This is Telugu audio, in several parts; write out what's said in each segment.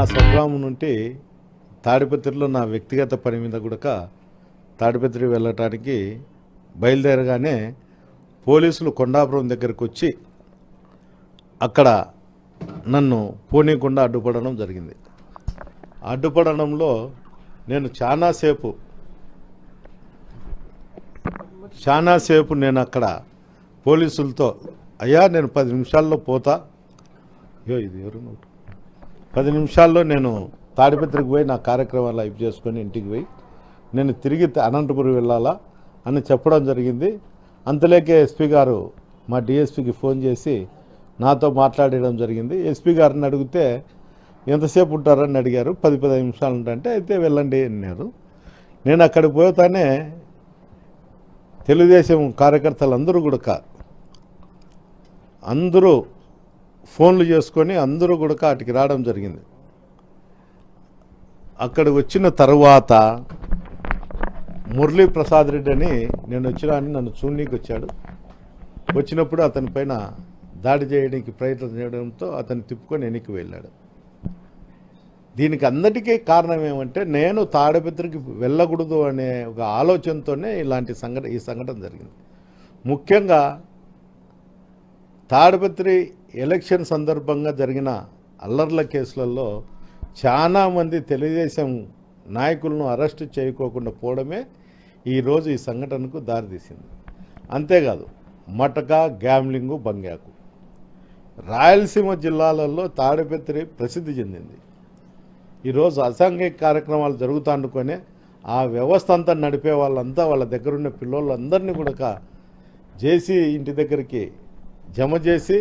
నా స్వగ్రామం నుండి తాడిపత్రిలో నా వ్యక్తిగత పని మీద కూడా తాడిపత్రి వెళ్ళటానికి బయలుదేరగానే పోలీసులు కొండాపురం దగ్గరకు వచ్చి అక్కడ నన్ను పోనీకుండా అడ్డుపడడం జరిగింది. అడ్డుపడడంలో నేను చాలాసేపు నేను అక్కడ పోలీసులతో అయ్యా నేను 10 నిమిషాల్లో పోతా, ఇది ఎవరు 10 నిమిషాల్లో నేను తాడిపత్రికి పోయి నా కార్యక్రమాలు అయిపు చేసుకొని ఇంటికి పోయి నేను తిరిగి అనంతపురం వెళ్ళాలా అని చెప్పడం జరిగింది. అంతలేకే ఎస్పీ గారు మా డిఎస్పీకి ఫోన్ చేసి నాతో మాట్లాడడం జరిగింది. ఎస్పీ గారిని అడిగితే ఎంతసేపు ఉంటారని అడిగారు. 10-15 నిమిషాలు ఉంటే అయితే వెళ్ళండి అన్నారు. నేను అక్కడికి పోతానే తెలుగుదేశం కార్యకర్తలు అందరూ ఫోన్లు చేసుకొని అందరూ కూడా అటుకి రావడం జరిగింది. అక్కడికి వచ్చిన తర్వాత మురళీ ప్రసాద్ రెడ్డి అని నేను వచ్చినా అని నన్ను చూడనీకి వచ్చాడు. వచ్చినప్పుడు అతని పైన దాడి చేయడానికి ప్రయత్నం చేయడంతో అతను తిప్పుకొని వెనక్కి వెళ్ళాడు. దీనికి అందరికీ కారణం ఏమంటే నేను తాడిపత్రికి వెళ్ళకూడదు అనే ఒక ఆలోచనతోనే ఈ సంఘటన జరిగింది. ముఖ్యంగా తాడిపత్రి ఎలక్షన్ సందర్భంగా జరిగిన అల్లర్ల కేసులలో చాలామంది తెలుగుదేశం నాయకులను అరెస్టు చేయకోకుండా పోవడమే ఈరోజు ఈ సంఘటనకు దారితీసింది. అంతేకాదు మటక, గ్యామ్లింగు, బంగ్యాకు రాయలసీమ జిల్లాలలో తాడిపత్రి ప్రసిద్ధి చెందింది. ఈరోజు అసాంఘిక కార్యక్రమాలు జరుగుతానుకొనే ఆ వ్యవస్థ అంతా నడిపే వాళ్ళంతా వాళ్ళ దగ్గరున్న పిల్లోళ్ళందరినీ కూడా జేసీ ఇంటి దగ్గరికి జమ చేసి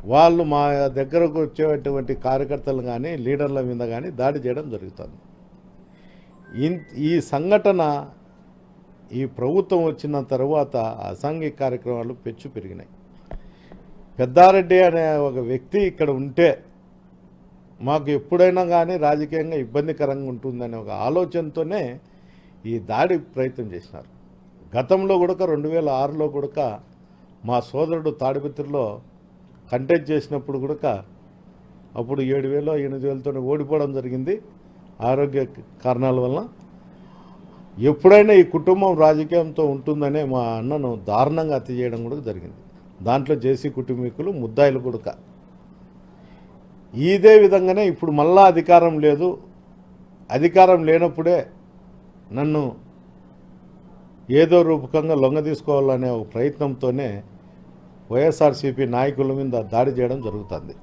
వాళ్ళు మా దగ్గరకు వచ్చేటువంటి కార్యకర్తలు కానీ లీడర్ల మీద కానీ దాడి చేయడం జరుగుతుంది. ఈ సంఘటన ఈ ప్రభుత్వం వచ్చిన తర్వాత అసాంఘిక కార్యక్రమాలు పెచ్చు పెరిగినాయి. పెద్దారెడ్డి అనే ఒక వ్యక్తి ఇక్కడ ఉంటే మాకు ఎప్పుడైనా కానీ రాజకీయంగా ఇబ్బందికరంగా ఉంటుందనే ఒక ఆలోచనతోనే ఈ దాడి ప్రయత్నం చేసినారు. గతంలో కూడా 2006లో కూడా మా సోదరుడు తాడిపత్రిలో కంటెస్ట్ చేసినప్పుడు కూడా అప్పుడు 7,000-8,000తో ఓడిపోవడం జరిగింది ఆరోగ్య కారణాల వల్ల. ఎప్పుడైనా ఈ కుటుంబం రాజకీయంతో ఉంటుందనే మా అన్నను దారుణంగా హత్య చేయడం కూడా జరిగింది. దాంట్లో జేసీ కుటుంబీకులు ముద్దాయిలు కూడా. ఇదే విధంగానే ఇప్పుడు మళ్ళా అధికారం లేదు, అధికారం లేనప్పుడే నన్ను ఏదో రూపకంగా లొంగ తీసుకోవాలనే ఒక ప్రయత్నంతోనే వైఎస్ఆర్సీపీ నాయకుల మీద దాడి చేయడం జరుగుతుంది.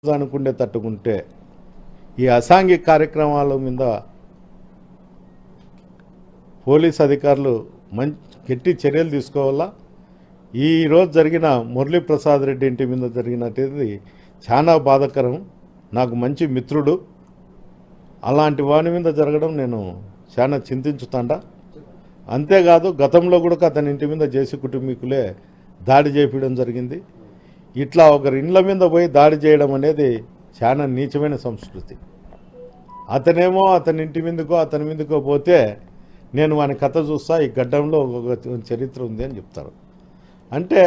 అనుకుంటే తట్టుకుంటే ఈ అసాంఘిక కార్యక్రమాల మీద పోలీస్ అధికారులు గట్టి చర్యలు తీసుకోవాలా. ఈరోజు జరిగిన మురళీ ప్రసాద్ రెడ్డి ఇంటి మీద జరిగినది చాలా బాధాకరం. నాకు మంచి మిత్రుడు, అలాంటి వాని మీద జరగడం నేను చాలా చింతించుతాండా. అంతేకాదు గతంలో కూడా అతని ఇంటి మీద జేసీ కుటుంబీకులే దాడి చేయడం జరిగింది. ఇట్లా ఒకరి ఇండ్ల మీద పోయి దాడి చేయడం అనేది చాలా నీచమైన సంస్కృతి. అతనేమో అతని ఇంటి మీదకో పోతే నేను వాని కథ చూస్తా, ఈ గడ్డంలో ఒక చరిత్ర ఉంది అని చెప్తారు. అంటే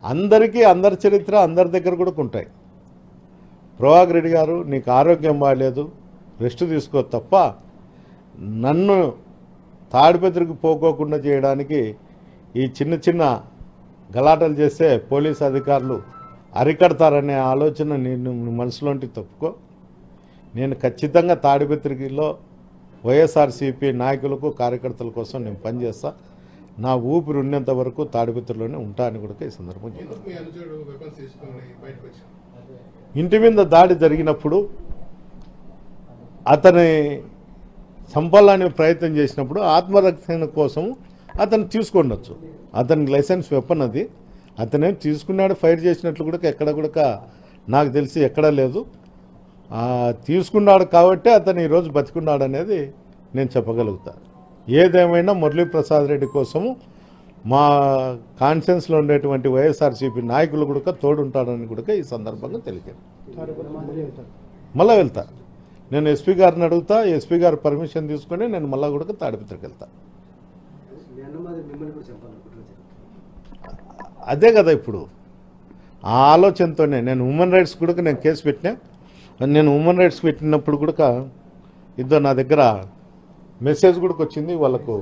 అందరికీ అందరి చరిత్ర అందరి దగ్గర కూడా ఉంటాయి. ప్రభాకర్ రెడ్డి గారు నీకు ఆరోగ్యం బాగాలేదు, రెస్ట్ తీసుకో తప్ప నన్ను తాడిపత్రికి పోకోకుండా చేయడానికి ఈ చిన్న గలాటలు చేస్తే పోలీసు అధికారులు అరికడతారనే ఆలోచన నేను మనసులోంటి తప్పుకో. నేను ఖచ్చితంగా తాడిపత్రిలో వైఎస్ఆర్సీపీ నాయకులకు కార్యకర్తల కోసం నేను పనిచేస్తా. నా ఊపిరి ఉన్నంత వరకు తాడిపత్రిలోనే ఉంటా అని కూడా ఈ సందర్భం ఇంటి మీద దాడి జరిగినప్పుడు అతని చంపాలని ప్రయత్నం చేసినప్పుడు ఆత్మరక్షణ కోసం అతను తీసుకుండొచ్చు. అతనికి లైసెన్స్ వెపన్ అది, అతనేం తీసుకున్నాడు. ఫైర్ చేసినట్లు కూడా ఎక్కడ కూడా నాకు తెలిసి ఎక్కడా లేదు. తీసుకున్నాడు కాబట్టి అతను ఈరోజు బతికున్నాడు అనేది నేను చెప్పగలుగుతా. ఏదేమైనా మురళీ ప్రసాద్ రెడ్డి కోసము మా కాన్షియన్స్లో ఉండేటువంటి వైఎస్ఆర్సీపీ నాయకులు కూడా తోడుంటాడని కూడా ఈ సందర్భంగా తెలియదు. మళ్ళీ వెళ్తా, నేను ఎస్పీ గారిని అడుగుతా, ఎస్పీ గారు పర్మిషన్ తీసుకొని నేను మళ్ళీ కూడా తాడిపత్రికి వెళ్తా. అదే కదా ఇప్పుడు ఆ ఆలోచనతోనే నేను హ్యూమన్ రైట్స్ కూడా నేను కేసు పెట్టినా. నేను హ్యూమన్ రైట్స్ పెట్టినప్పుడు కూడా ఇద్దరు నా దగ్గర మెసేజ్ కూడా వచ్చింది వాళ్ళకు